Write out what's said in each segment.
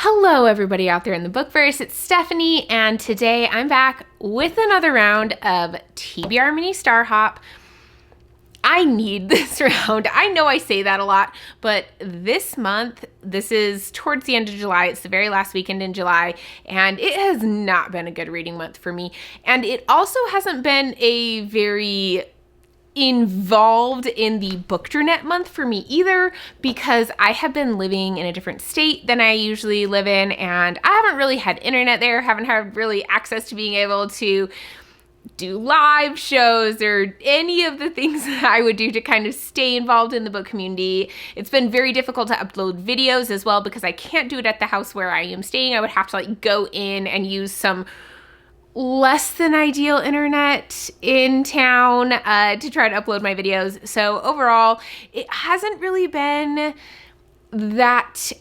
Hello everybody out there in the bookverse, it's Stephanie, and today I'm back with another round of TBR Mini Star Hop. I need this round. I know I say that a lot, but this month, this is towards the end of July, it's the very last weekend in July, and it has not been a good reading month for me. And it also hasn't been a very involved in the book journette month for me either, because I have been living in a different state than I usually live in, and I haven't really had internet there, haven't had really access to being able to do live shows or any of the things that I would do to kind of stay involved in the book community. It's been very difficult to upload videos as well because I can't do it at the house where I am staying. I would have to go in and use some less than ideal internet in town to try to upload my videos. So overall, it hasn't really been that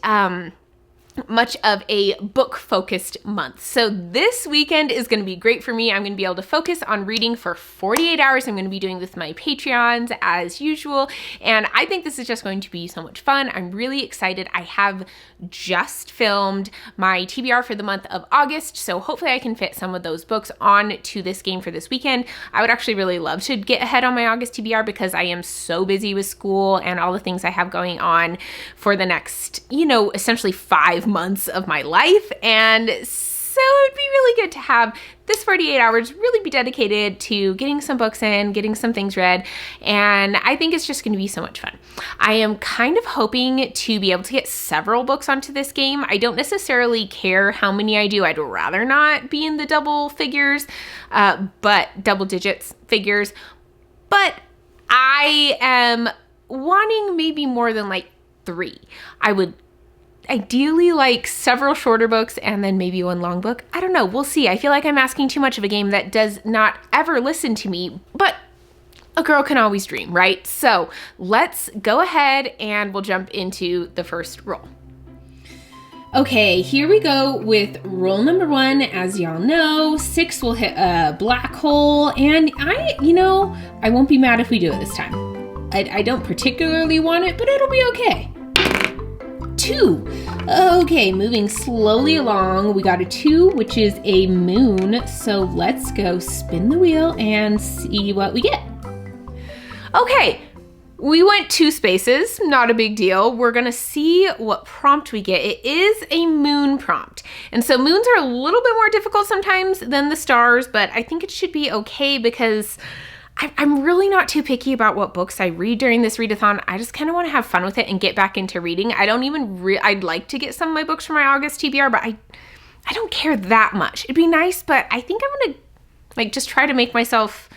much of a book-focused month. So this weekend is going to be great for me. I'm going to be able to focus on reading for 48 hours. I'm going to be doing this with my Patreons as usual, and I think this is just going to be so much fun. I'm really excited. I have just filmed my TBR for the month of August, so hopefully I can fit some of those books on to this game for this weekend. I would actually really love to get ahead on my August TBR because I am so busy with school and all the things I have going on for the next, essentially 5 months of my life, and so it'd be really good to have this 48 hours really be dedicated to getting some books in, getting some things read, and I think it's just going to be so much fun. I am kind of hoping to be able to get several books onto this game. I don't necessarily care how many I do. I'd rather not be in the double figures, but double digits figures, but I am wanting maybe more than 3. I would ideally like several shorter books and then maybe one long book. I don't know. We'll see. I feel like I'm asking too much of a game that does not ever listen to me, but a girl can always dream, right? So let's go ahead and we'll jump into the first roll. Okay, here we go with roll number 1. As y'all know, 6 will hit a black hole, and I won't be mad if we do it this time. I don't particularly want it, but it'll be okay. 2. Okay, moving slowly along. We got a 2, which is a moon. So let's go spin the wheel and see what we get. Okay, we went 2 spaces, not a big deal. We're gonna see what prompt we get. It is a moon prompt. And so moons are a little bit more difficult sometimes than the stars, but I think it should be okay because I'm really not too picky about what books I read during this readathon. I just kind of want to have fun with it and get back into reading. I don't even I'd like to get some of my books for my August TBR, but I don't care that much. It'd be nice, but I think I'm gonna just try to make myself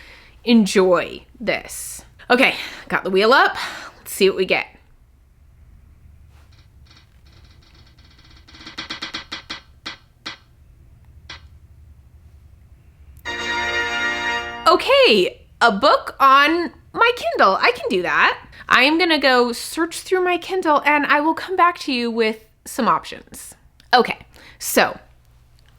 enjoy this. Okay, got the wheel up. Let's see what we get. Okay. A book on my Kindle. I can do that. I am gonna go search through my Kindle and I will come back to you with some options. Okay, so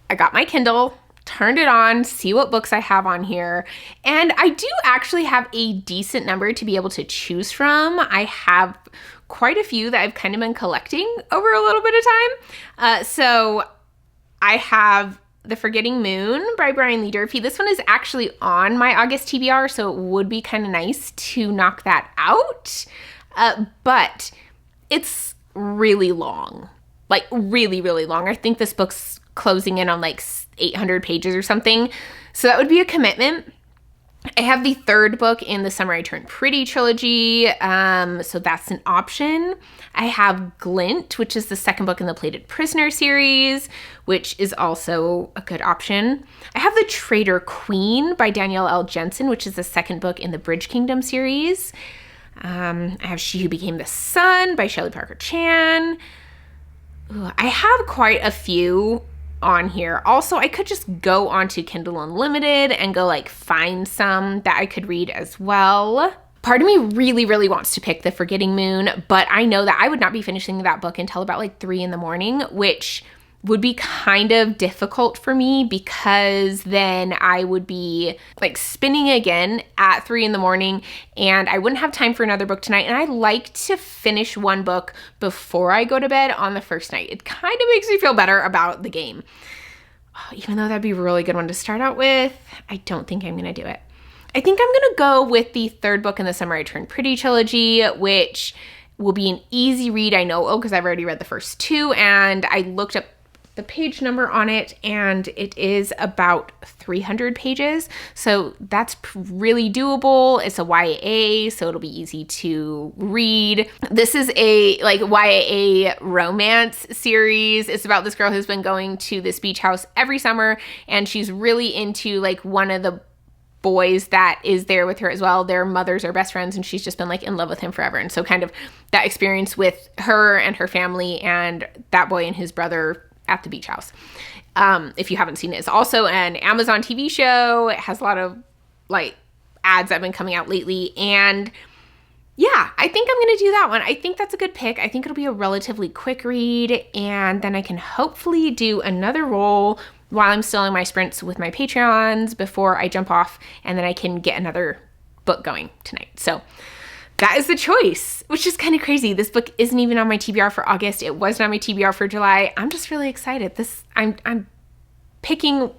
I got my Kindle, turned it on, see what books I have on here, and I do actually have a decent number to be able to choose from. I have quite a few that I've kind of been collecting over a little bit of time. So I have The Forgetting Moon by Brian Lee Durfee. This one is actually on my August TBR, so it would be kind of nice to knock that out. But it's really long, really, really long. I think this book's closing in on 800 pages or something. So that would be a commitment. I have the 3rd book in the Summer I Turned Pretty trilogy, so that's an option. I have Glint, which is the 2nd book in the Plated Prisoner series, which is also a good option. I have The Traitor Queen by Danielle L. Jensen, which is the 2nd book in the Bridge Kingdom series. I have She Who Became the Sun by Shelley Parker Chan. Ooh, I have quite a few on here. Also, I could just go onto Kindle Unlimited and go find some that I could read as well. Part of me really, really wants to pick The Forgetting Moon, but I know that I would not be finishing that book until about 3 in the morning, which would be kind of difficult for me because then I would be like spinning again at 3 in the morning and I wouldn't have time for another book tonight. And I like to finish one book before I go to bed on the first night. It kind of makes me feel better about the game. Even though that'd be a really good one to start out with, I don't think I'm going to do it. I think I'm going to go with the third book in the Summer I Turned Pretty trilogy, which will be an easy read. I know, because I've already read the first 2 and I looked up the page number on it and it is about 300 pages. So that's really doable. It's a YA, so it'll be easy to read. This is a like YA romance series. It's about this girl who's been going to this beach house every summer and she's really into like one of the boys that is there with her as well. Their mothers are best friends and she's just been like in love with him forever. And so kind of that experience with her and her family and that boy and his brother at the beach house. If you haven't seen it, it's also an Amazon TV show. It has a lot of like ads that have been coming out lately. And yeah, I think I'm going to do that one. I think that's a good pick. I think it'll be a relatively quick read. And then I can hopefully do another roll while I'm still in my sprints with my Patreons before I jump off. And then I can get another book going tonight. So that is the choice, which is kind of crazy. This book isn't even on my TBR for August. It wasn't on my TBR for July. I'm just really excited. I'm picking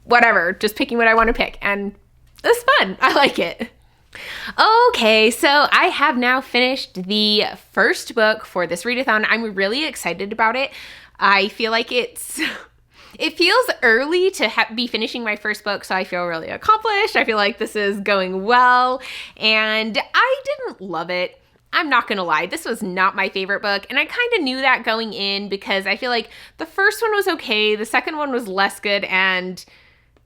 whatever, just picking what I want to pick. And it's fun. I like it. Okay, so I have now finished the first book for this readathon. I'm really excited about it. I feel like it feels early to be finishing my first book, so I feel really accomplished. I feel like this is going well, and I didn't love it. I'm not gonna lie, this was not my favorite book, and I kind of knew that going in because I feel like the first one was okay, the second one was less good, and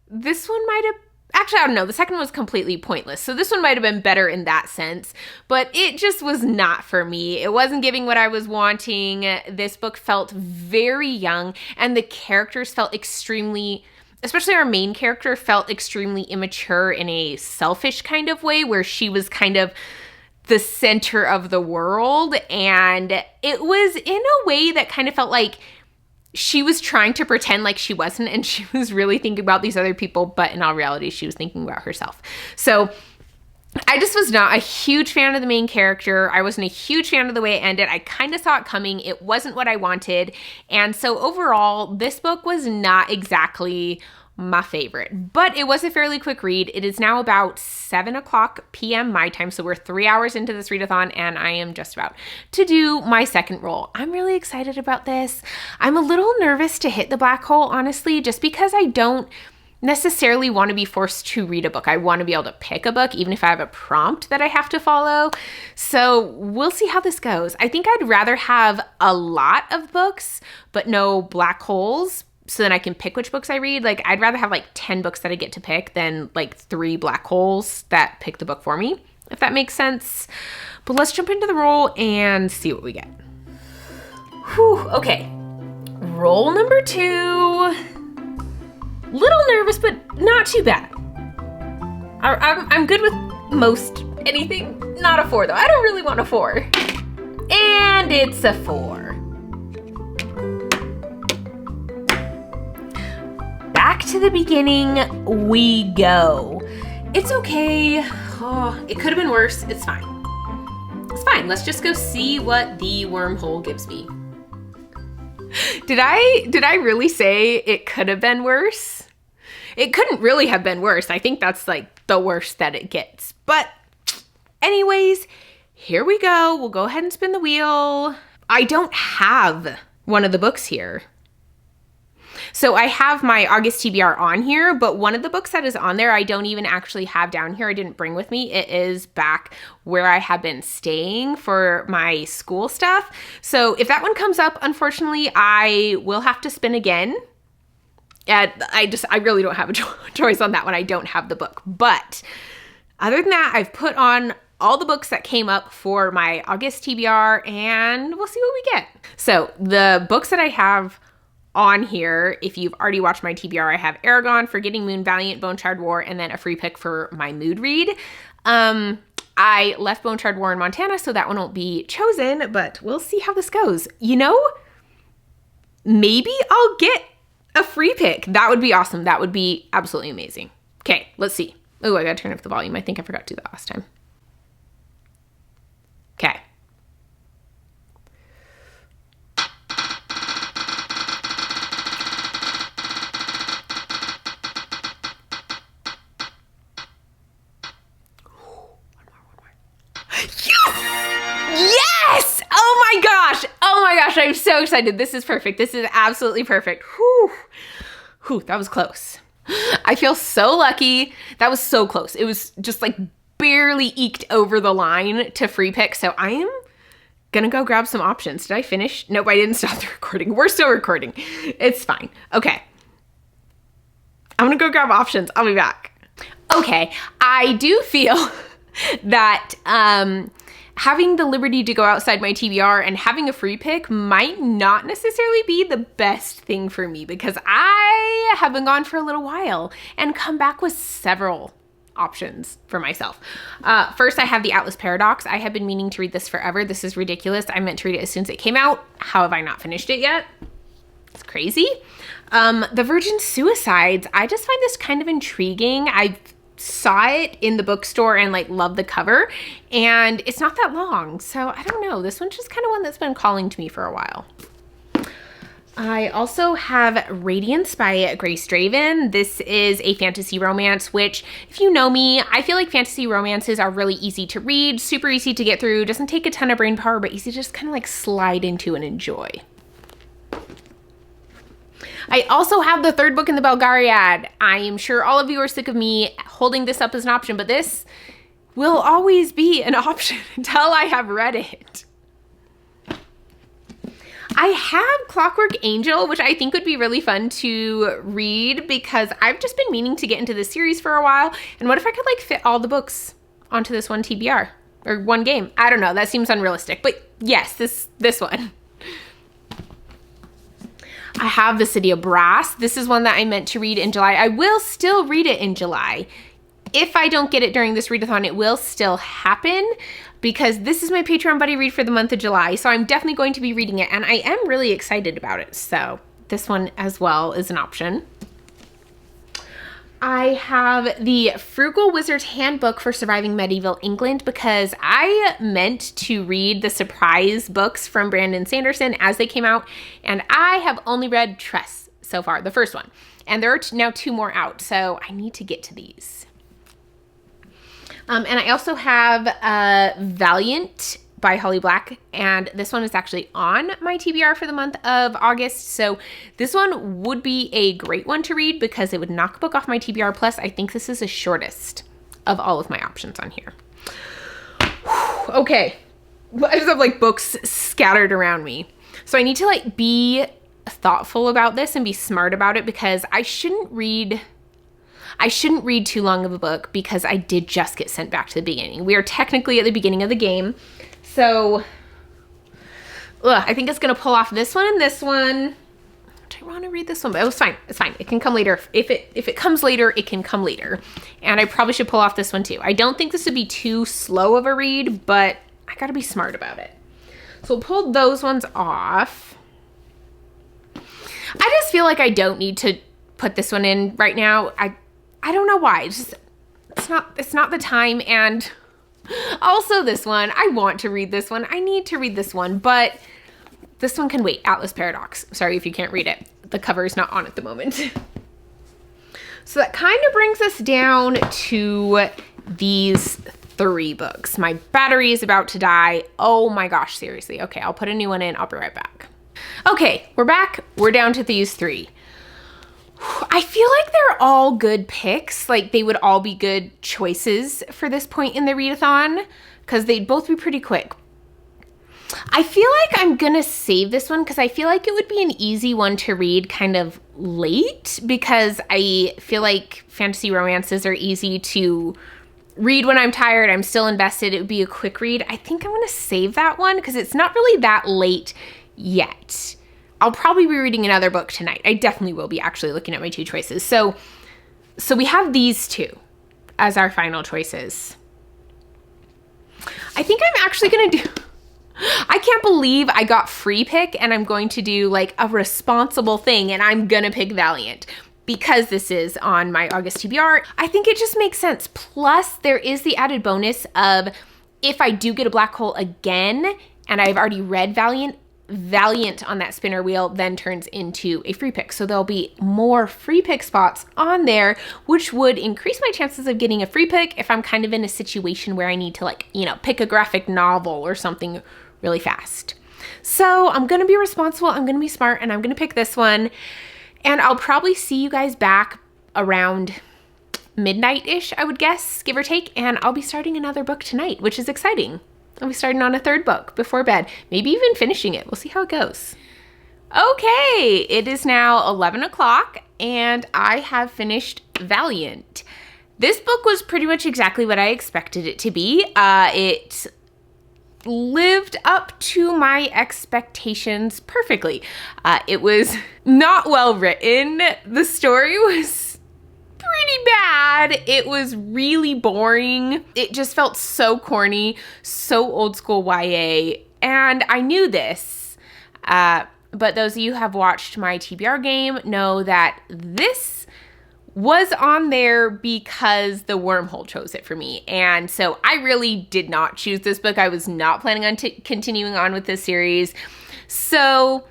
this one might have actually, I don't know. The second one was completely pointless. So this one might have been better in that sense, but it just was not for me. It wasn't giving what I was wanting. This book felt very young and the characters felt extremely, especially our main character, felt extremely immature in a selfish kind of way where she was kind of the center of the world. And it was in a way that kind of felt like she was trying to pretend like she wasn't, and she was really thinking about these other people, but in all reality, she was thinking about herself. So I just was not a huge fan of the main character. I wasn't a huge fan of the way it ended. I kind of saw it coming. It wasn't what I wanted. And so overall, this book was not exactly my favorite, but it was a fairly quick read. It is now about 7:00 p.m. my time, so we're 3 hours into this readathon, and I am just about to do my second roll. I'm really excited about this. I'm a little nervous to hit the black hole, honestly, just because I don't necessarily want to be forced to read a book. I want to be able to pick a book, even if I have a prompt that I have to follow. So we'll see how this goes. I think I'd rather have a lot of books, but no black holes, so then I can pick which books I read. Like, I'd rather have like 10 books that I get to pick than like 3 black holes that pick the book for me, if that makes sense. But let's jump into the roll and see what we get. Whew, okay. Roll number 2. Little nervous, but not too bad. I'm good with most anything. Not a 4 though. I don't really want a 4. And it's a 4. Back to the beginning we go. It's okay. Oh, it could have been worse. It's fine. It's fine. Let's just go see what the wormhole gives me. Did I really say it could have been worse? It couldn't really have been worse. I think that's like the worst that it gets. But anyways, here we go. We'll go ahead and spin the wheel. I don't have one of the books here. So I have my August TBR on here, but one of the books that is on there I don't even actually have down here. I didn't bring with me. It is back where I have been staying for my school stuff. So if that one comes up, unfortunately, I will have to spin again. I really don't have a choice on that one. I don't have the book. But other than that, I've put on all the books that came up for my August TBR, and we'll see what we get. So the books that I have on here, if you've already watched my TBR, I have Aragon, Forgetting Moon, Valiant, Bone Shard War, and then a free pick for my mood read. I left Bone Shard War in Montana, so that one won't be chosen, but we'll see how this goes. You know, maybe I'll get a free pick. That would be awesome. That would be absolutely amazing. Okay, let's see. Oh, I gotta turn up the volume. I think I forgot to do that last time. Okay. Yes! Oh my gosh! Oh my gosh, I'm so excited. This is perfect. This is absolutely perfect. Whew. Whew, that was close. I feel so lucky. That was so close. It was just like barely eked over the line to free pick. So I am gonna go grab some options. Did I finish? Nope, I didn't stop the recording. We're still recording. It's fine. Okay. I'm gonna go grab options. I'll be back. Okay, I do feel that having the liberty to go outside my TBR and having a free pick might not necessarily be the best thing for me, because I have been gone for a little while and come back with several options for myself. First, I have the Atlas Paradox. I have been meaning to read this forever. This is ridiculous. I meant to read it as soon as it came out. How have I not finished it yet? It's crazy. The Virgin Suicides. I just find this kind of intriguing. I saw it in the bookstore and like loved the cover, and it's not that long, so I don't know. This one's just kind of one that's been calling to me for a while. I also have Radiance by Grace Draven. This is a fantasy romance, which, if you know me, I feel like fantasy romances are really easy to read, super easy to get through, doesn't take a ton of brain power, but easy to just kind of like slide into and enjoy. I also have the third book in the Belgariad. I am sure all of you are sick of me holding this up as an option, but this will always be an option until I have read it. I have Clockwork Angel, which I think would be really fun to read because I've just been meaning to get into this series for a while. And what if I could like fit all the books onto this one TBR or one game? I don't know. That seems unrealistic, but yes, this one. I have The City of Brass. This is one that I meant to read in July. I will still read it in July. If I don't get it during this readathon, it will still happen because this is my Patreon buddy read for the month of July. So I'm definitely going to be reading it, and I am really excited about it. So this one as well is an option. I have the Frugal Wizard's Handbook for Surviving Medieval England because I meant to read the surprise books from Brandon Sanderson as they came out, and I have only read Tress so far, the first one, and there are now 2 more out, so I need to get to these. And I also have Valiant by Holly Black, and this one is actually on my TBR for the month of August, so this one would be a great one to read because it would knock a book off my TBR, plus I think this is the shortest of all of my options on here. Okay, I just have like books scattered around me, so I need to like be thoughtful about this and be smart about it because I shouldn't read too long of a book because I did just get sent back to the beginning. We are technically at the beginning of the game. So, I think it's gonna pull off this one and this one. Do I want to read this one? But it was fine. It's fine. It can come later. If it comes later, it can come later. And I probably should pull off this one too. I don't think this would be too slow of a read, but I gotta be smart about it. So we'll pull those ones off. I just feel like I don't need to put this one in right now. I don't know why. It's not the time, and also this one, I want to read this one. I need to read this one, but this one can wait. Atlas Paradox. Sorry if you can't read it. The cover is not on at the moment. So that kind of brings us down to these 3 books. My battery is about to die. Oh my gosh, seriously. Okay, I'll put a new one in. I'll be right back. Okay, we're back. We're down to these 3. I feel like they're all good picks. Like they would all be good choices for this point in the readathon because they'd both be pretty quick. I feel like I'm gonna save this one because I feel like it would be an easy one to read kind of late because I feel like fantasy romances are easy to read when I'm tired. I'm still invested. It would be a quick read. I think I'm gonna save that one because it's not really that late yet. I'll probably be reading another book tonight. I definitely will be actually looking at my 2 choices. So we have these 2 as our final choices. I think I'm actually gonna do, I can't believe I got free pick and I'm going to do like a responsible thing and I'm gonna pick Valiant because this is on my August TBR. I think it just makes sense. Plus, there is the added bonus of if I do get a black hole again and I've already read Valiant on that spinner wheel then turns into a free pick. So there'll be more free pick spots on there, which would increase my chances of getting a free pick if I'm kind of in a situation where I need to like, you know, pick a graphic novel or something really fast. So I'm going to be responsible. I'm going to be smart and I'm going to pick this one. And I'll probably see you guys back around midnight-ish, I would guess, give or take. And I'll be starting another book tonight, which is exciting. I'll be starting on a third book before bed, maybe even finishing it. We'll see how it goes. Okay, it is now 11 o'clock and I have finished Valiant. This book was pretty much exactly what I expected it to be. It lived up to my expectations perfectly. It was not well written. The story was pretty bad. It was really boring. It just felt so corny, so old school YA. And I knew this, but those of you who have watched my TBR game know that this was on there because the wormhole chose it for me. And so I really did not choose this book. I was not planning on continuing on with this series. So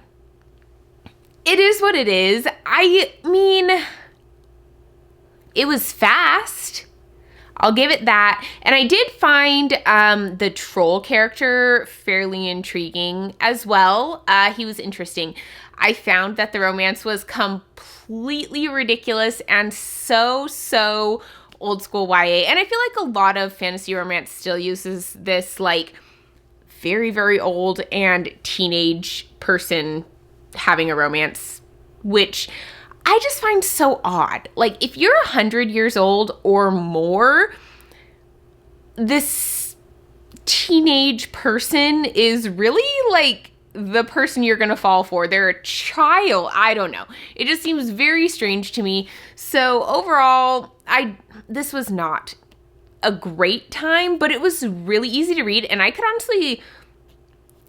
it is what it is. I mean, it was fast. I'll give it that. And I did find the troll character fairly intriguing as well. He was interesting. I found that the romance was completely ridiculous and so old school YA. And I feel like a lot of fantasy romance still uses this like very old and teenage person having a romance, which I just find so odd. Like, if you're 100 years old or more, this teenage person is really like the person you're gonna fall for. They're a child. I don't know. It just seems very strange to me. So overall, this was not a great time, but it was really easy to read, and I could honestly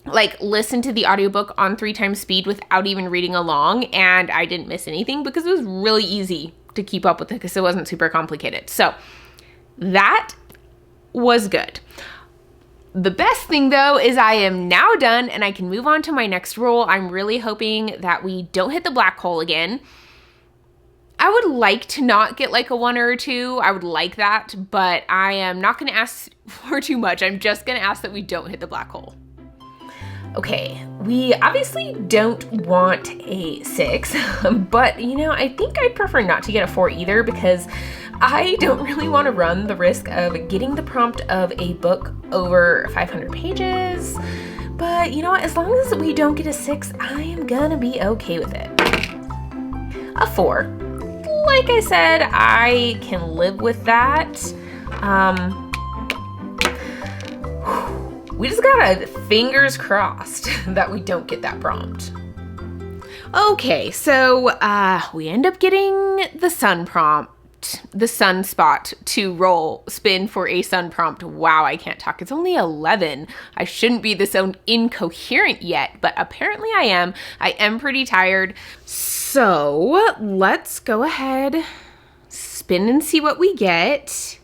like listen to the audiobook on 3 times speed without even reading along, and I didn't miss anything because it was really easy to keep up with it because it wasn't super complicated. So that was good. The best thing though is I am now done and I can move on to my next rule. I'm really hoping that we don't hit the black hole again. I would like to not get like a 1 or a 2. I would like that, but I am not going to ask for too much. I'm just going to ask that we don't hit the black hole. Okay, we obviously don't want a 6, but you know, I think I'd prefer not to get a 4 either because I don't really want to run the risk of getting the prompt of a book over 500 pages. But you know what, as long as we don't get a 6, I am gonna be okay with it. A 4. Like I said, I can live with that. We just gotta fingers crossed that we don't get that prompt. Okay, so we end up getting the sun prompt, the sun spot to spin for a sun prompt. Wow, I can't talk. It's only 11. I shouldn't be this incoherent yet, but apparently I am. I am pretty tired. So let's go ahead, spin and see what we get.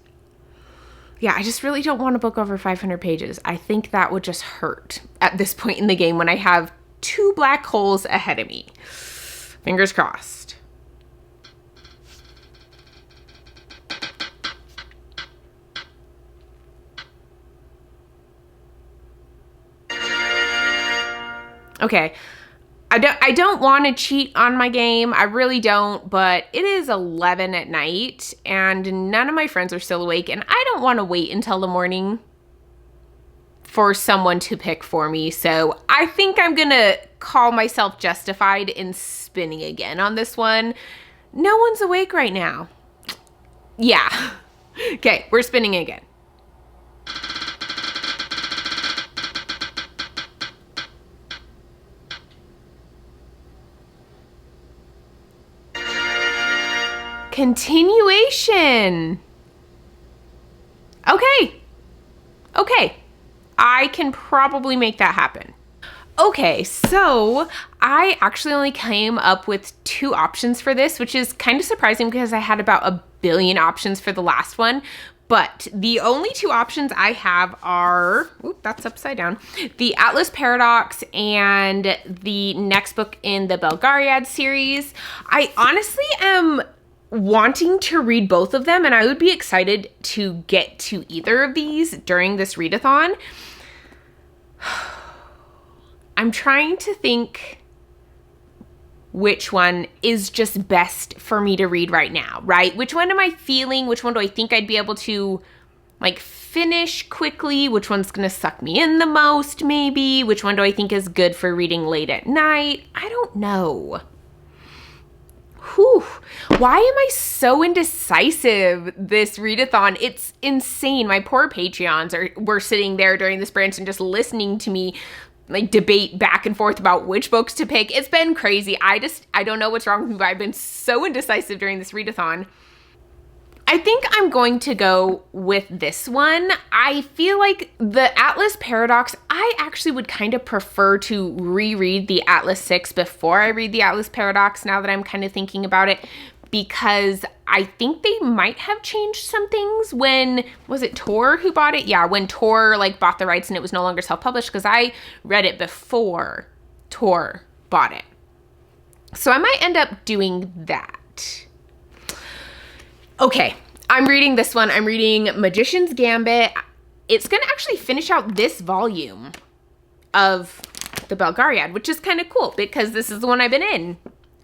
Yeah, I just really don't want a book over 500 pages. I think that would just hurt at this point in the game when I have 2 black holes ahead of me. Fingers crossed. Okay. I don't want to cheat on my game. I really don't, but it is 11 at night and none of my friends are still awake and I don't want to wait until the morning for someone to pick for me. So I think I'm going to call myself justified in spinning again on this one. No one's awake right now. Yeah. Okay, we're spinning again. Continuation. Okay. I can probably make that happen. Okay, so I actually only came up with 2 options for this, which is kind of surprising because I had about a billion options for the last one. But the only 2 options I have are, oop, that's upside down, the Atlas Paradox and the next book in the Belgariad series. I honestly am wanting to read both of them, and I would be excited to get to either of these during this readathon. I'm trying to think which one is just best for me to read right now, right? Which one am I feeling? Which one do I think I'd be able to like finish quickly? Which one's gonna suck me in the most, maybe? Which one do I think is good for reading late at night? I don't know. Whew. Why am I so indecisive this readathon? It's insane. My poor Patreons were sitting there during this branch and just listening to me like debate back and forth about which books to pick. It's been crazy. I don't know what's wrong with me, but I've been so indecisive during this readathon. I think I'm going to go with this one. I feel like the Atlas Paradox, I actually would kind of prefer to reread the Atlas 6 before I read the Atlas Paradox, now that I'm kind of thinking about it, because I think they might have changed some things when, was it Tor who bought it? Yeah, when Tor like bought the rights and it was no longer self-published, because I read it before Tor bought it. So I might end up doing that. Okay, I'm reading this one. I'm reading Magician's Gambit. It's gonna actually finish out this volume of the Belgariad, which is kind of cool because this is the one I've been in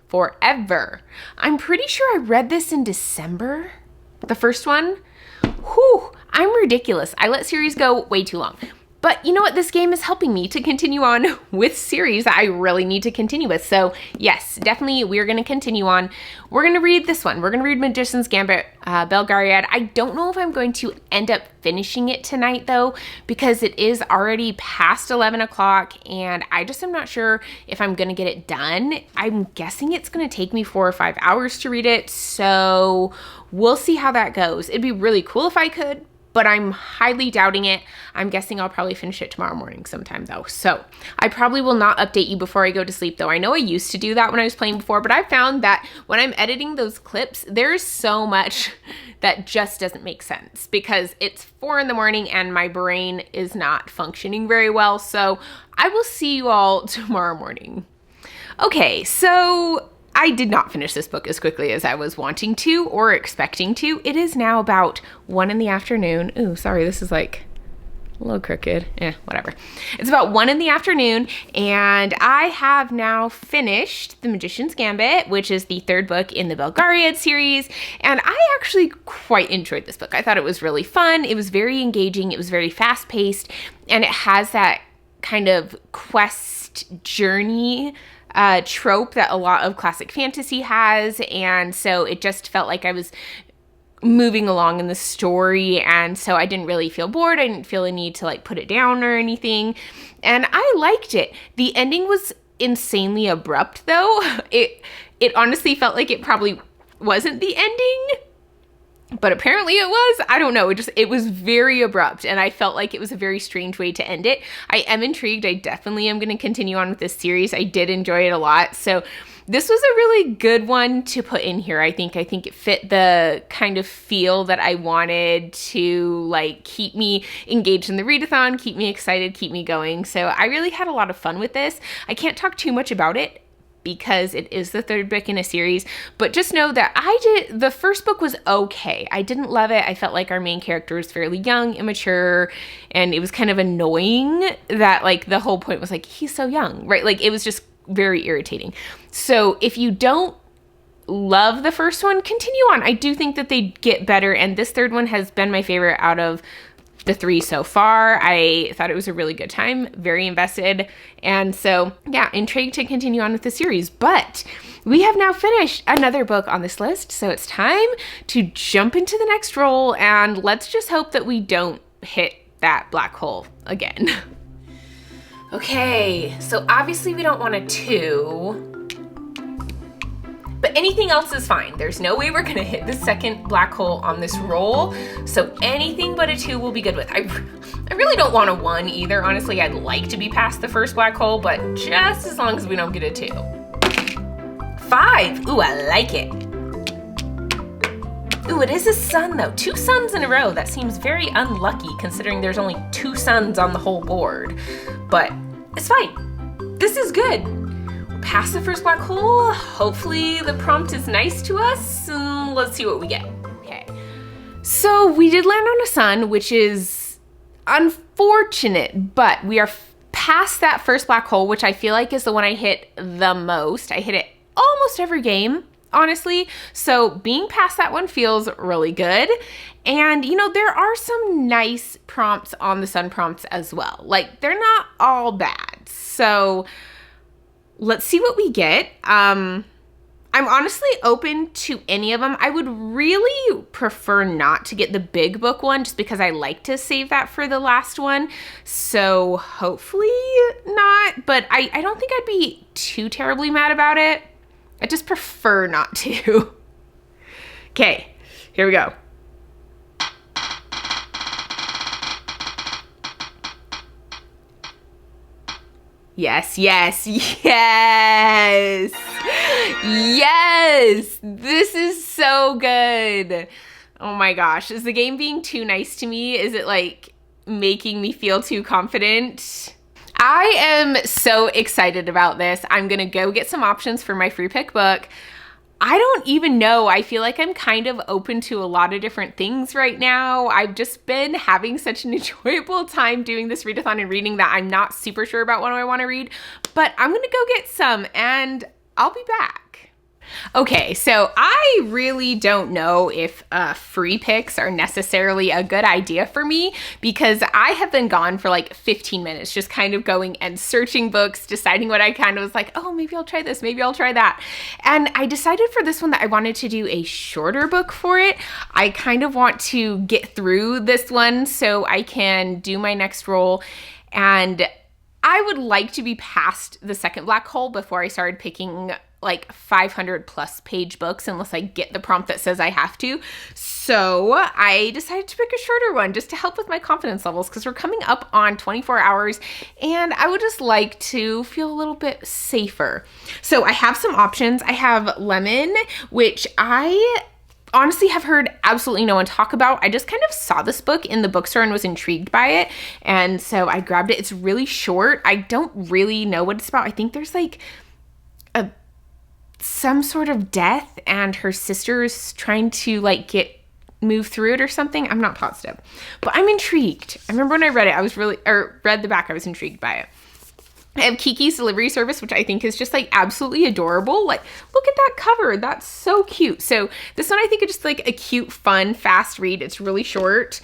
forever. I'm pretty sure I read this in December, the first one. Whew, I'm ridiculous. I let series go way too long. But you know what? This game is helping me to continue on with series that I really need to continue with. So yes, definitely we're going to continue on. We're going to read this one. We're going to read Magician's Gambit, Belgariad. I don't know if I'm going to end up finishing it tonight though, because it is already past 11 o'clock and I just am not sure if I'm going to get it done. I'm guessing it's going to take me 4 or 5 hours to read it. So we'll see how that goes. It'd be really cool if I could, but I'm highly doubting it. I'm guessing I'll probably finish it tomorrow morning sometime though. So I probably will not update you before I go to sleep though. I know I used to do that when I was playing before, but I found that when I'm editing those clips, there's so much that just doesn't make sense because it's 4 in the morning and my brain is not functioning very well. So I will see you all tomorrow morning. Okay, so I did not finish this book as quickly as I was wanting to or expecting to. It is now about 1 in the afternoon. Ooh, sorry, this is like a little crooked. Whatever. It's about 1 in the afternoon, and I have now finished The Magician's Gambit, which is the 3rd book in the Belgariad series, and I actually quite enjoyed this book. I thought it was really fun. It was very engaging. It was very fast-paced, and it has that kind of quest journey trope that a lot of classic fantasy has, and so it just felt like I was moving along in the story, and so I didn't really feel bored. I didn't feel a need to like put it down or anything, and I liked it. The ending was insanely abrupt though. It honestly felt like it probably wasn't the ending, but apparently it was. I don't know. It was very abrupt and I felt like it was a very strange way to end it. I am intrigued. I definitely am going to continue on with this series. I did enjoy it a lot. So this was a really good one to put in here. I think it fit the kind of feel that I wanted to like keep me engaged in the readathon, keep me excited, keep me going. So I really had a lot of fun with this. I can't talk too much about it because it is the 3rd book in a series, but just know that the first book was okay. I didn't love it. I felt like our main character was fairly young, immature, and it was kind of annoying that like the whole point was like, he's so young, right? Like it was just very irritating. So if you don't love the first one, continue on. I do think that they get better, and this 3rd one has been my favorite out of the 3 so far. I thought it was a really good time, very invested, and so yeah, intrigued to continue on with the series. But we have now finished another book on this list, so it's time to jump into the next roll, and let's just hope that we don't hit that black hole again. Okay, so obviously we don't want a 2, but anything else is fine. There's no way we're gonna hit the second black hole on this roll, so anything but a 2 we'll be good with. I really don't want a 1 either. Honestly, I'd like to be past the first black hole, but just as long as we don't get a 2. 5, ooh, I like it. Ooh, it is a sun though. 2 suns in a row. That seems very unlucky considering there's only 2 suns on the whole board. But it's fine. This is good. We'll pass the first black hole. Hopefully the prompt is nice to us. And let's see what we get. Okay. So we did land on a sun, which is unfortunate, but we are past that first black hole, which I feel like is the one I hit the most. I hit it almost every game, honestly. So being past that one feels really good. And you know, there are some nice prompts on the sun prompts as well. Like, they're not all bad. So let's see what we get. I'm honestly open to any of them. I would really prefer not to get the big book one just because I like to save that for the last one. So hopefully not, but I don't think I'd be too terribly mad about it. I just prefer not to. Okay, here we go. Yes, yes, yes. Yes, this is so good. Oh my gosh, is the game being too nice to me? Is it like making me feel too confident? I am so excited about this. I'm gonna go get some options for my free pick book. I don't even know. I feel like I'm kind of open to a lot of different things right now. I've just been having such an enjoyable time doing this readathon and reading that I'm not super sure about what I want to read, but I'm gonna go get some and I'll be back. Okay, so I really don't know if free picks are necessarily a good idea for me because I have been gone for like 15 minutes just kind of going and searching books, deciding what I kind of was like, oh, maybe I'll try this, maybe I'll try that. And I decided for this one that I wanted to do a shorter book for it. I kind of want to get through this one so I can do my next roll, and I would like to be past the second black hole before I started picking like 500 plus page books unless I get the prompt that says I have to. So I decided to pick a shorter one just to help with my confidence levels because we're coming up on 24 hours and I would just like to feel a little bit safer. So I have some options. I have Lemon, which I honestly have heard absolutely no one talk about. I just kind of saw this book in the bookstore and was intrigued by it. And so I grabbed it. It's really short. I don't really know what it's about. I think there's like some sort of death and her sister's trying to like move through it or something. I'm not positive, but I'm intrigued. I remember when I read it, read the back, I was intrigued by it. I have Kiki's Delivery Service, which I think is just like absolutely adorable. Like, look at that cover. That's so cute. So this one I think is just like a cute, fun, fast read. It's really short.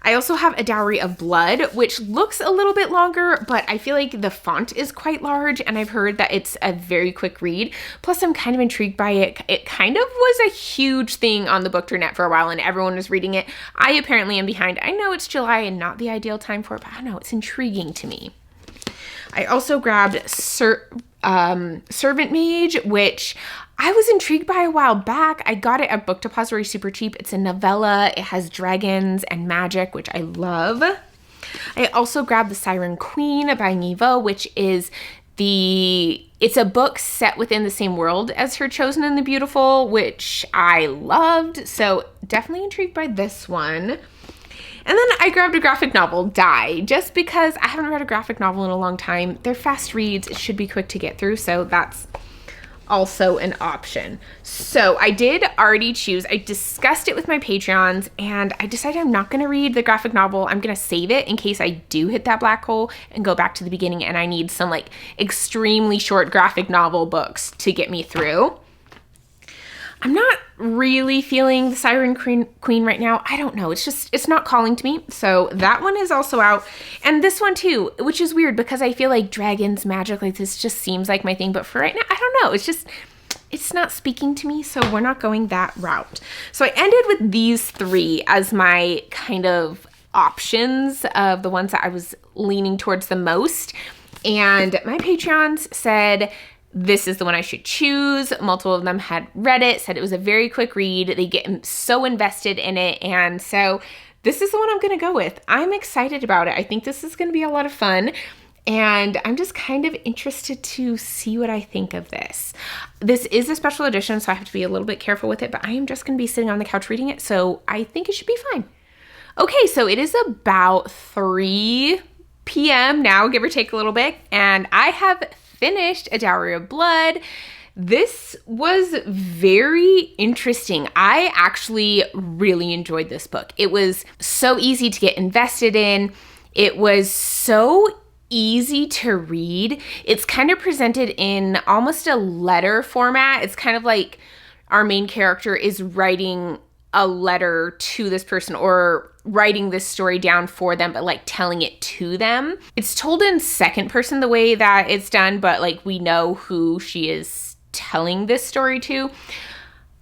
I also have A Dowry of Blood, which looks a little bit longer, but I feel like the font is quite large and I've heard that it's a very quick read. Plus I'm kind of intrigued by it. It kind of was a huge thing on the BookTourNet for a while and everyone was reading it. I apparently am behind. I know it's July and not the ideal time for it, but I don't know, it's intriguing to me. I also grabbed Servant Mage, which I was intrigued by a while back. I got it at Book Depository super cheap. It's a novella. It has dragons and magic, which I love. I also grabbed The Siren Queen by Neva, which is it's a book set within the same world as Her Chosen and the Beautiful, which I loved. So definitely intrigued by this one. And then I grabbed a graphic novel, Die, just because I haven't read a graphic novel in a long time. They're fast reads. It should be quick to get through. So that's also an option. So I did already choose. I discussed it with my Patreons and I decided I'm not going to read the graphic novel. I'm going to save it in case I do hit that black hole and go back to the beginning and I need some like extremely short graphic novel books to get me through. I'm not really feeling the Siren Queen right now. I don't know. It's not calling to me. So that one is also out. And this one too, which is weird because I feel like dragons, magic, like this just seems like my thing. But for right now, I don't know. It's not speaking to me. So we're not going that route. So I ended with these 3 as my kind of options of the ones that I was leaning towards the most. And my Patreons said, this is the one I should choose. Multiple of them had read it, said it was a very quick read. They get so invested in it. And so this is the one I'm going to go with. I'm excited about it. I think this is going to be a lot of fun. And I'm just kind of interested to see what I think of this. This is a special edition, so I have to be a little bit careful with it, but I am just going to be sitting on the couch reading it, so I think it should be fine. Okay, so it is about 3 p.m. now, give or take a little bit, and I have finished A Dowry of Blood. This was very interesting. I actually really enjoyed this book. It was so easy to get invested in. It was so easy to read. It's kind of presented in almost a letter format. It's kind of like our main character is writing a letter to this person or writing this story down for them, but like telling it to them. It's told in second person the way that it's done, but like we know who she is telling this story to.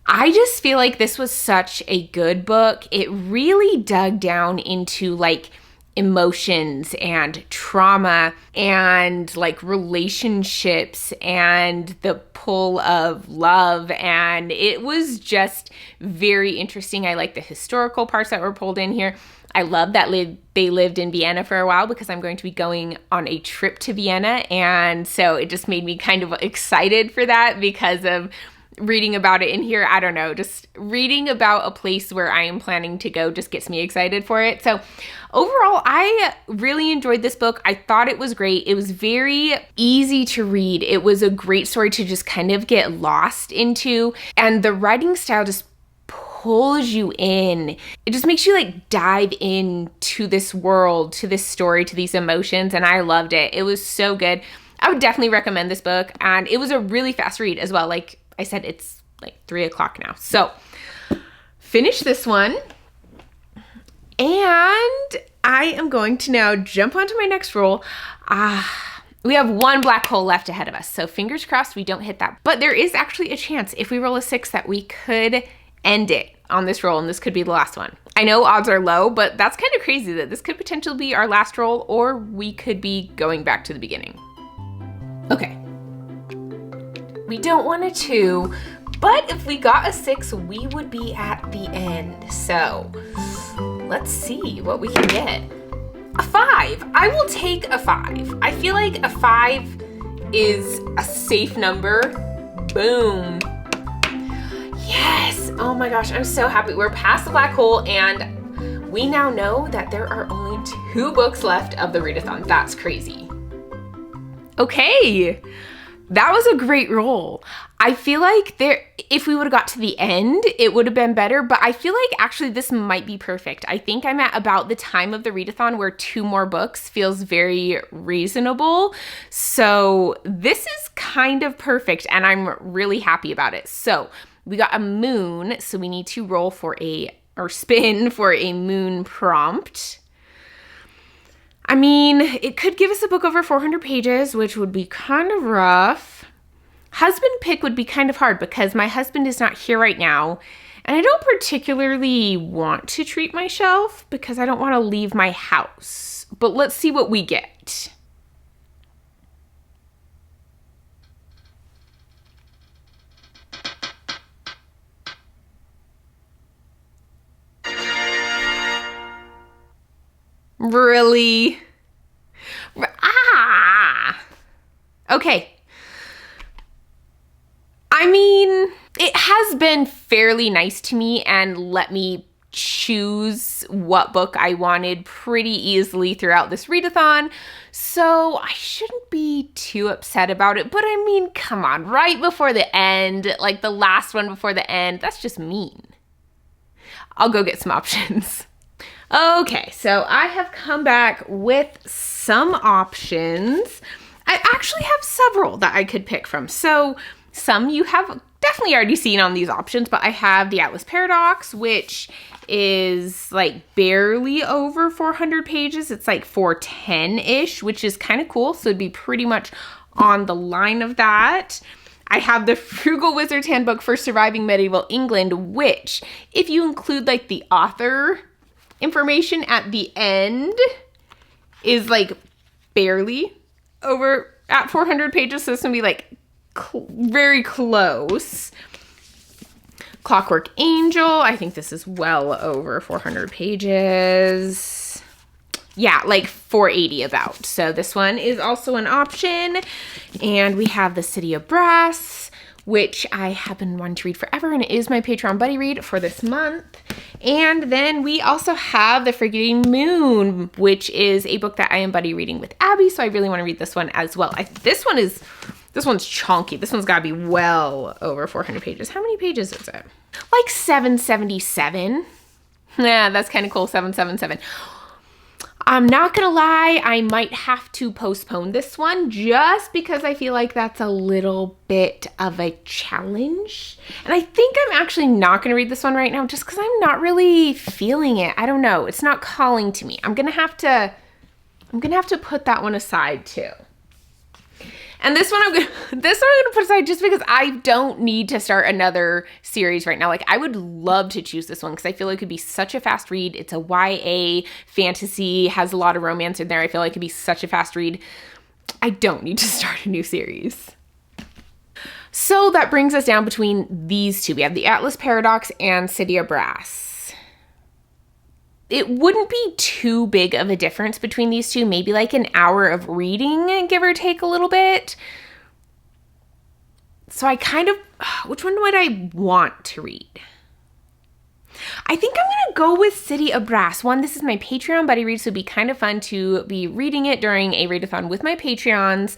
I just feel like this was such a good book. It really dug down into like emotions and trauma and like relationships and the pull of love, and it was just very interesting. I like the historical parts that were pulled in here. I love that they lived in Vienna for a while because I'm going to be going on a trip to Vienna, and so it just made me kind of excited for that because of reading about it in here. I don't know, just reading about a place where I am planning to go just gets me excited for it. So overall, I really enjoyed this book. I thought it was great. It was very easy to read. It was a great story to just kind of get lost into, and the writing style just pulls you in. It just makes you like dive into this world, to this story, to these emotions, and I loved it. It was so good. I would definitely recommend this book, and it was a really fast read as well. Like I said, it's like 3 o'clock now. So finish this one. And I am going to now jump onto my next roll. We have 1 black hole left ahead of us. So fingers crossed we don't hit that. But there is actually a chance if we roll a 6 that we could end it on this roll, and this could be the last one. I know odds are low, but that's kind of crazy that this could potentially be our last roll, or we could be going back to the beginning. Okay. We don't want a 2, but if we got a 6, we would be at the end. So let's see what we can get. A 5. I will take a 5. I feel like a 5 is a safe number. Boom. Yes. Oh my gosh, I'm so happy. We're past the black hole, and we now know that there are only 2 books left of the readathon. That's crazy. Okay. That was a great roll. I feel like if we would have got to the end, it would have been better, but I feel like actually this might be perfect. I think I'm at about the time of the readathon where 2 more books feels very reasonable. So this is kind of perfect, and I'm really happy about it. So we got a moon, so we need to roll or spin for a moon prompt. I mean, it could give us a book over 400 pages, which would be kind of rough. Husband pick would be kind of hard because my husband is not here right now, and I don't particularly want to treat my shelf because I don't want to leave my house. But let's see what we get. Really? Okay. I mean, it has been fairly nice to me and let me choose what book I wanted pretty easily throughout this readathon, so I shouldn't be too upset about it. But I mean, come on, right before the end, like the last one before the end, that's just mean. I'll go get some options. Okay, so I have come back with some options. I actually have several that I could pick from. So some you have definitely already seen on these options, but I have the Atlas Paradox, which is like barely over 400 pages. It's like 410-ish, which is kind of cool. So it'd be pretty much on the line of that. I have the Frugal Wizard's Handbook for Surviving Medieval England, which, if you include like the author information at the end, is like barely over at 400 pages. So this would be like very close. Clockwork Angel, I think this is well over 400 pages. Yeah, like 480 about. So this one is also an option. And we have The City of Brass, which I have been wanting to read forever, and it is my Patreon buddy read for this month. And then we also have The Forgetting Moon, which is a book that I am buddy reading with Abby, so I really want to read this one as well. This one's chunky. This one's gotta be well over 400 pages. How many pages is it? Like 777. Yeah, that's kind of cool, 777. I'm not gonna lie, I might have to postpone this one just because I feel like that's a little bit of a challenge. And I think I'm actually not gonna read this one right now just because I'm not really feeling it. I don't know, it's not calling to me. I'm gonna have to put that one aside too. And this one I'm gonna put aside just because I don't need to start another series right now. Like, I would love to choose this one because I feel like it could be such a fast read. It's a YA fantasy, has a lot of romance in there. I feel like it could be such a fast read. I don't need to start a new series. So that brings us down between these two. We have The Atlas Paradox and City of Brass. It wouldn't be too big of a difference between these two, maybe like an hour of reading, give or take a little bit. So I kind of, which one would I want to read? I think I'm gonna go with City of Brass. One, this is my Patreon buddy read, so it'd be kind of fun to be reading it during a readathon with my Patreons.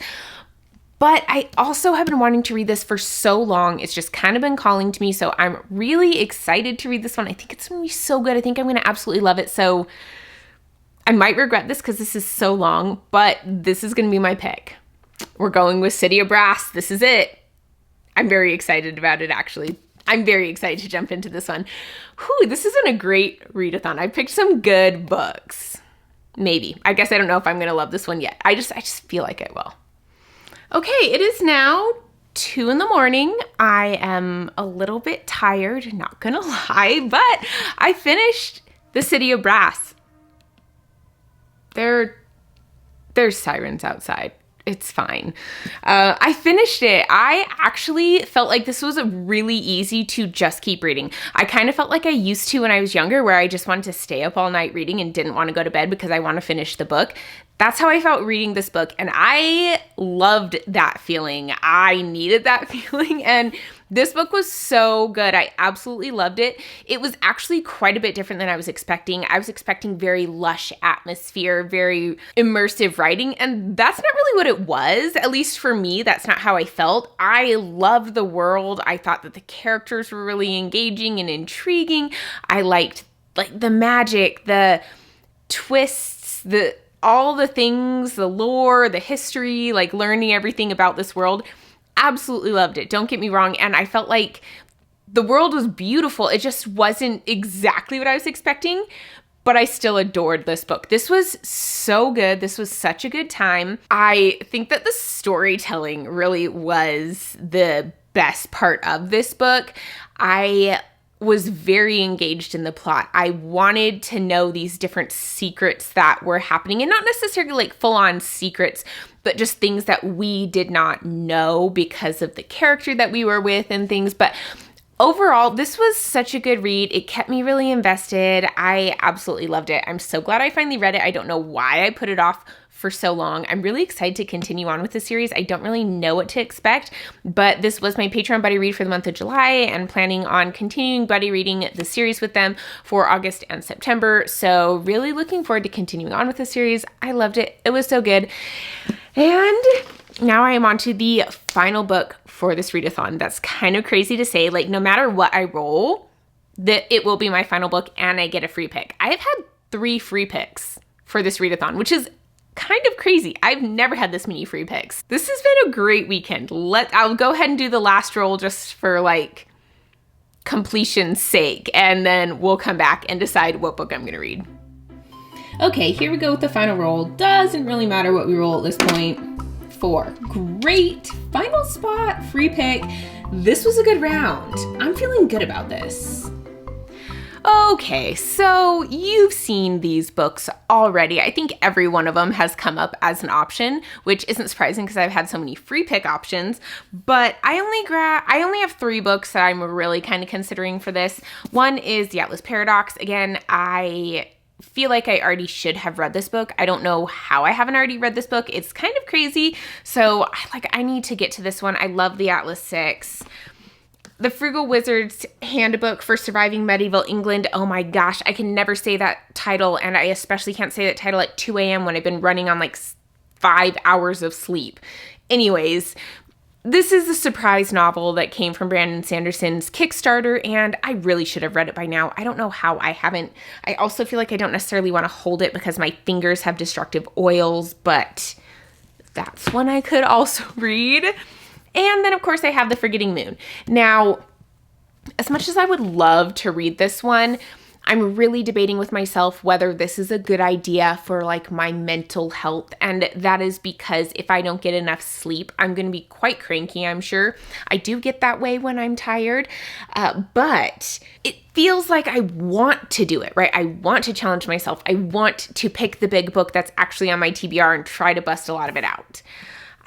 But I also have been wanting to read this for so long. It's just kind of been calling to me. So I'm really excited to read this one. I think it's going to be so good. I think I'm going to absolutely love it. So I might regret this because this is so long, but this is going to be my pick. We're going with City of Brass. This is it. I'm very excited about it, actually. I'm very excited to jump into this one. Whew, this isn't a great readathon. I picked some good books. Maybe. I guess I don't know if I'm going to love this one yet. I just feel like I will. Okay, it is now 2 a.m. I am a little bit tired, not gonna lie, but I finished The City of Brass. There's sirens outside. It's fine. I finished it. I actually felt like this was really easy to just keep reading. I kind of felt like I used to when I was younger, where I just wanted to stay up all night reading and didn't want to go to bed because I want to finish the book. That's how I felt reading this book, and I loved that feeling. I needed that feeling, and this book was so good. I absolutely loved it. It was actually quite a bit different than I was expecting. I was expecting very lush atmosphere, very immersive writing, and that's not really what it was. At least for me, that's not how I felt. I loved the world. I thought that the characters were really engaging and intriguing. I liked like the magic, the twists, all the things, the lore, the history, like learning everything about this world. Absolutely loved it. Don't get me wrong. And I felt like the world was beautiful. It just wasn't exactly what I was expecting, but I still adored this book. This was so good. This was such a good time. I think that the storytelling really was the best part of this book. I was very engaged in the plot. I wanted to know these different secrets that were happening, and not necessarily like full-on secrets, but just things that we did not know because of the character that we were with and things. But overall, this was such a good read. It kept me really invested. I absolutely loved it. I'm so glad I finally read it. I don't know why I put it off for so long. I'm really excited to continue on with the series. I don't really know what to expect, but this was my Patreon buddy read for the month of July, and planning on continuing buddy reading the series with them for August and September. So really looking forward to continuing on with the series. I loved it. It was so good. And now I am on to the final book for this readathon. That's kind of crazy to say. Like, no matter what I roll, that it will be my final book and I get a free pick. I have had 3 free picks for this readathon, which is kind of crazy. I've never had this many free picks. This has been a great weekend. I'll go ahead and do the last roll just for like completion's sake, and then we'll come back and decide what book I'm gonna read. Okay, here we go with the final roll. Doesn't really matter what we roll at this point. 4. Great. Final spot, free pick. This was a good round. I'm feeling good about this. Okay, so you've seen these books already. I think every one of them has come up as an option, which isn't surprising because I've had so many free pick options. But I only have 3 books that I'm really kind of considering for this. One is The Atlas Paradox. Again, I feel like I already should have read this book. I don't know how I haven't already read this book. It's kind of crazy. So I need to get to this one. I love the Atlas 6. The Frugal Wizard's Handbook for Surviving Medieval England. Oh my gosh, I can never say that title, and I especially can't say that title at 2 a.m. when I've been running on like 5 hours of sleep. Anyways, this is a surprise novel that came from Brandon Sanderson's Kickstarter, and I really should have read it by now. I don't know how I haven't. I also feel like I don't necessarily want to hold it because my fingers have destructive oils, but that's one I could also read. And then, of course, I have The Forgetting Moon. Now, as much as I would love to read this one, I'm really debating with myself whether this is a good idea for like my mental health. And that is because if I don't get enough sleep, I'm going to be quite cranky, I'm sure. I do get that way when I'm tired, but it feels like I want to do it, right? I want to challenge myself. I want to pick the big book that's actually on my TBR and try to bust a lot of it out.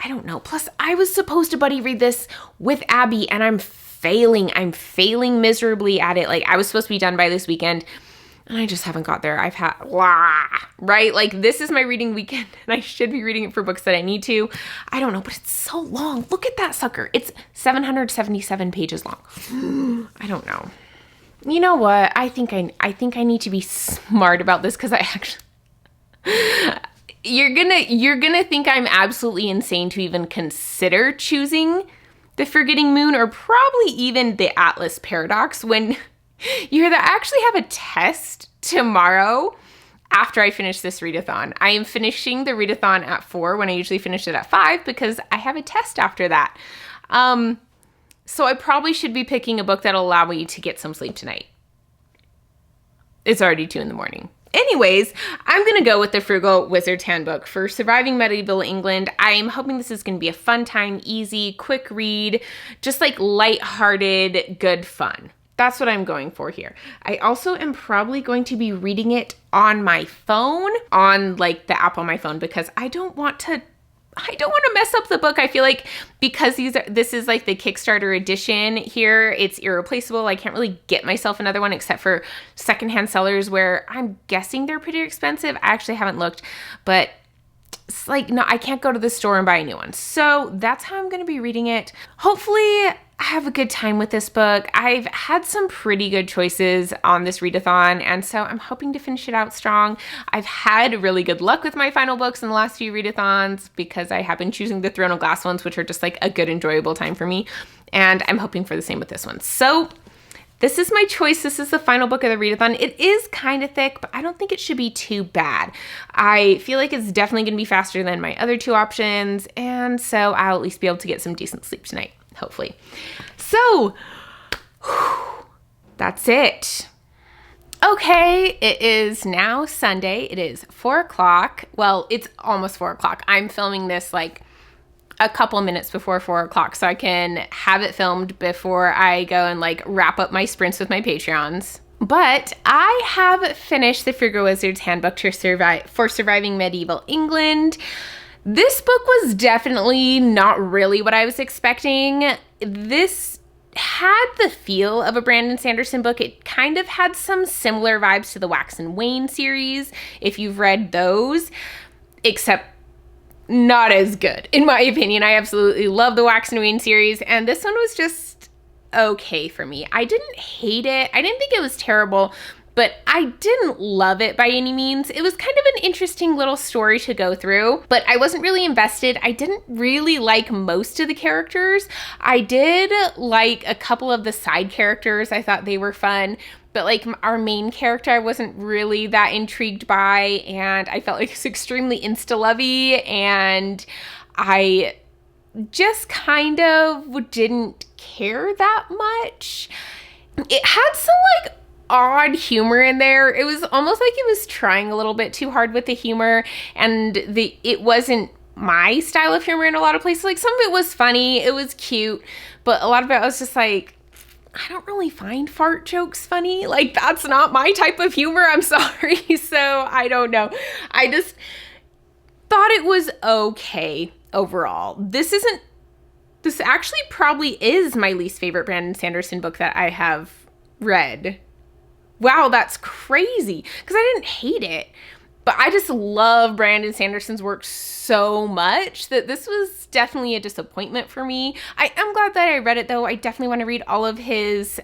I don't know. Plus, I was supposed to buddy read this with Abby, and I'm failing. I'm failing miserably at it. Like, I was supposed to be done by this weekend, and I just haven't got there. I've had, right? Like, this is my reading weekend, and I should be reading it for books that I need to. I don't know, but it's so long. Look at that sucker. It's 777 pages long. I don't know. You know what? I think I need to be smart about this because I actually... You're gonna think I'm absolutely insane to even consider choosing The Forgetting Moon or probably even The Atlas Paradox when you hear that I actually have a test tomorrow after I finish this readathon. I am finishing the readathon at 4 when I usually finish it at 5 because I have a test after that. So I probably should be picking a book that'll allow me to get some sleep tonight. It's already 2 in the morning. Anyways, I'm going to go with The Frugal Wizard's Handbook for Surviving Medieval England. I'm hoping this is going to be a fun time, easy, quick read, just like lighthearted, good fun. That's what I'm going for here. I also am probably going to be reading it on my phone, on like the app on my phone, because I don't want to mess up the book. I feel like because this is like the Kickstarter edition here, it's irreplaceable. I can't really get myself another one except for secondhand sellers where I'm guessing they're pretty expensive. I actually haven't looked, but it's like, no, I can't go to the store and buy a new one. So that's how I'm going to be reading it. Hopefully I have a good time with this book. I've had some pretty good choices on this readathon, and so I'm hoping to finish it out strong. I've had really good luck with my final books in the last few readathons because I have been choosing the Throne of Glass ones, which are just like a good, enjoyable time for me, and I'm hoping for the same with this one. So this is my choice. This is the final book of the readathon. It is kind of thick, but I don't think it should be too bad. I feel like it's definitely going to be faster than my other 2 options, and so I'll at least be able to get some decent sleep tonight, hopefully. So, that's it. Okay, it is now Sunday. It is 4 o'clock. Well, it's almost 4 o'clock. I'm filming this like a couple minutes before 4 o'clock so I can have it filmed before I go and like wrap up my sprints with my Patreons. But I have finished The Frugal Wizard's Handbook for Surviving Medieval England. This book was definitely not really what I was expecting. This had the feel of a Brandon Sanderson book. It kind of had some similar vibes to the Wax and Wayne series, if you've read those, except not as good, in my opinion. I absolutely love the Wax and Wayne series, and this one was just okay for me. I didn't hate it. I didn't think it was terrible, but I didn't love it by any means. It was kind of an interesting little story to go through, but I wasn't really invested. I didn't really like most of the characters. I did like a couple of the side characters. I thought they were fun, but like our main character, I wasn't really that intrigued by, and I felt like it was extremely insta-lovey, and I just kind of didn't care that much. It had some like odd humor in there. It was almost like it was trying a little bit too hard with the humor, and it wasn't my style of humor in a lot of places. Like, some of it was funny, it was cute, but a lot of it I was just like, I don't really find fart jokes funny. Like, that's not my type of humor. I'm sorry. So I don't know. I just thought it was okay overall. This actually probably is my least favorite Brandon Sanderson book that I have read. Wow, that's crazy, because I didn't hate it. But I just love Brandon Sanderson's work so much that this was definitely a disappointment for me. I am glad that I read it, though. I definitely want to read all of his,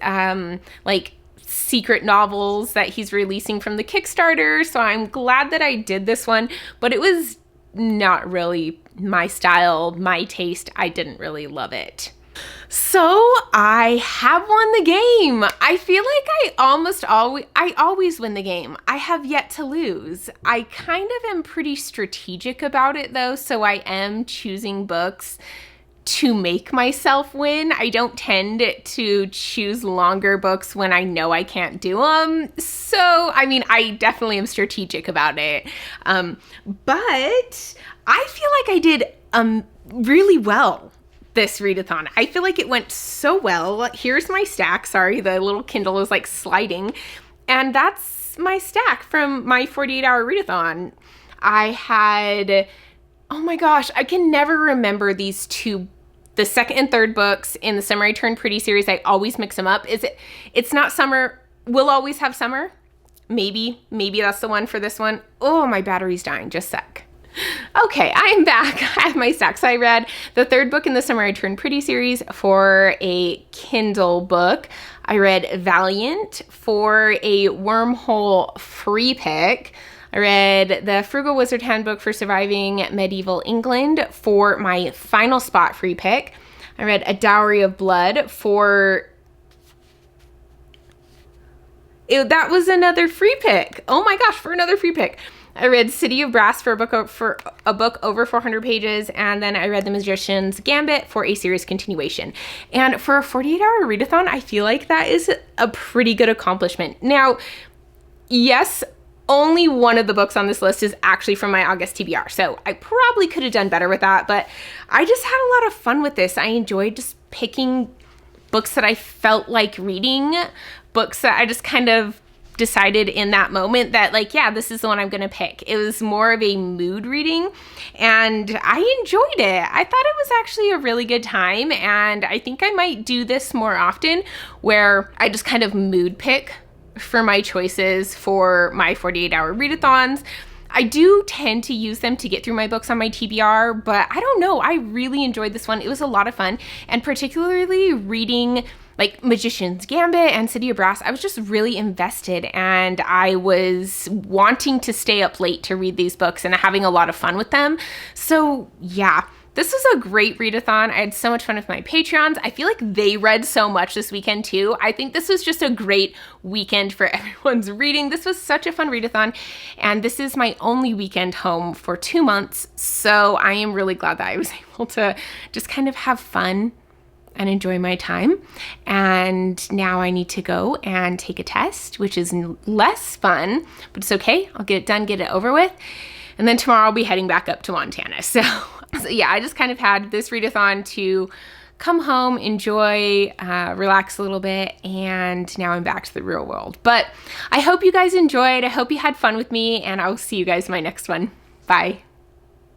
like, secret novels that he's releasing from the Kickstarter. So I'm glad that I did this one. But it was not really my style, my taste. I didn't really love it. So I have won the game. I feel like I always win the game. I have yet to lose. I kind of am pretty strategic about it, though, so I am choosing books to make myself win. I don't tend to choose longer books when I know I can't do them. So, I mean, I definitely am strategic about it. But I feel like I did really well this readathon. I feel like it went so well. Here's my stack. Sorry, the little Kindle is like sliding. And that's my stack from my 48-hour readathon. I had, oh my gosh, I can never remember these two, the second and third books in the Summer I Turned Pretty series. I always mix them up. It's not summer. We'll always have summer. Maybe that's the one for this one. Oh, my battery's dying. Just a sec. Okay, I am back. I have my stack. So I read the third book in the Summer I Turned Pretty series for a Kindle book. I read Valiant for a Wormhole free pick. I read the Frugal Wizard Handbook for Surviving Medieval England for my final spot free pick. I read A Dowry of Blood for... that was another free pick. Oh my gosh, for another free pick. I read City of Brass for a book over 400 pages, and then I read The Magician's Gambit for a series continuation. And for a 48-hour readathon, I feel like that is a pretty good accomplishment. Now, yes, only one of the books on this list is actually from my August TBR, so I probably could have done better with that, but I just had a lot of fun with this. I enjoyed just picking books that I felt like reading, books that I just kind of decided in that moment that, like, yeah, this is the one I'm gonna pick. It was more of a mood reading, and I enjoyed it. I thought it was actually a really good time, and I think I might do this more often, where I just kind of mood pick for my choices for my 48-hour readathons. I do tend to use them to get through my books on my TBR, but I don't know, I really enjoyed this one. It was a lot of fun, and particularly reading like Magician's Gambit and City of Brass, I was just really invested, and I was wanting to stay up late to read these books and having a lot of fun with them. So yeah, this was a great readathon. I had so much fun with my Patreons. I feel like they read so much this weekend too. I think this was just a great weekend for everyone's reading. This was such a fun readathon, and this is my only weekend home for 2 months. So I am really glad that I was able to just kind of have fun and enjoy my time. And now I need to go and take a test, which is less fun, but it's okay. I'll get it done, get it over with. And then tomorrow I'll be heading back up to Montana. So yeah, I just kind of had this readathon to come home, enjoy, relax a little bit, and now I'm back to the real world. But I hope you guys enjoyed. I hope you had fun with me, and I'll see you guys in my next one. Bye.